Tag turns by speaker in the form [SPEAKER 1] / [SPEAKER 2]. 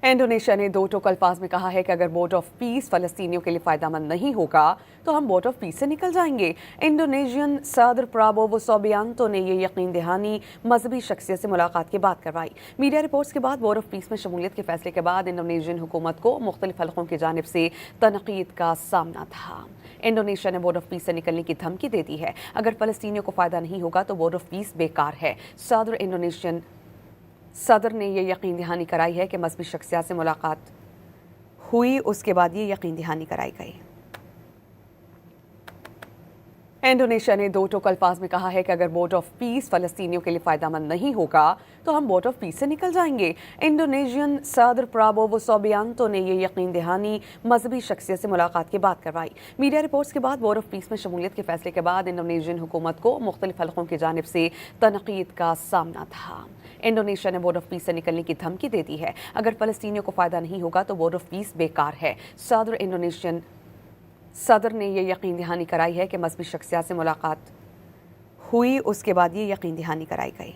[SPEAKER 1] Indonesia ने दो टोक अल्फाज में कहा है कि अगर बोर्ड ऑफ पीस फलस्तीनियों के लिए फायदेमंद नहीं होगा तो हम बोर्ड ऑफ पीस से निकल जाएंगे। इंडोनेशियन सदर प्राबोवो सुबियांतो ने ये यकीन दहानी मजहबी शख्सियत से मुलाकात के बाद करवाई। मीडिया रिपोर्ट्स के बाद बोर्ड ऑफ पीस में शमूलियत के फैसले के बाद इंडोनेशियन हुकूमत को मुख्तलिफ हलकों की जानिब से तनकीद का सामना था। इंडोनेशिया ने बोर्ड ऑफ पीस से निकलने की धमकी दे दी है। अगर फलस्तीनियों को फायदा नहीं होगा तो बोर्ड ऑफ पीस बेकार है। इंडोनेशियन सदर ने यह यकीन दहानी कराई है कि मजहबी शख्सियत से मुलाकात हुई, उसके बाद ये यकीन दहानी कराई गई। इंडोनेशिया ने दो टोक अल्फाज में कहा है कि अगर बोर्ड ऑफ पीस फलस्तीनियों के लिए फायदेमंद नहीं होगा तो हम बोर्ड ऑफ पीस से निकल जाएंगे। इंडोनेशियन सदर प्राबोवो सुबियांतो ने ये यकीन दहानी मजहबी शख्सियत से मुलाकात के बाद करवाई। मीडिया रिपोर्ट्स के बाद बोर्ड ऑफ पीस में शमूलियत के फैसले के बाद इंडोनेशियन हुकूमत को मुख्तलिफ हलकों की जानिब से तनकीद का सामना था। इंडोनेशिया ने बोर्ड ऑफ पीस से निकलने की धमकी दे दी है। अगर फलस्तीनियों को फायदा नहीं होगा तो बोर्ड ऑफ पीस बेकार है। इंडोनेशियन सदर ने यह यकीन दहानी कराई है कि मजहबी शख्सियत से मुलाकात हुई, उसके बाद ये यकीन दहानी कराई गई।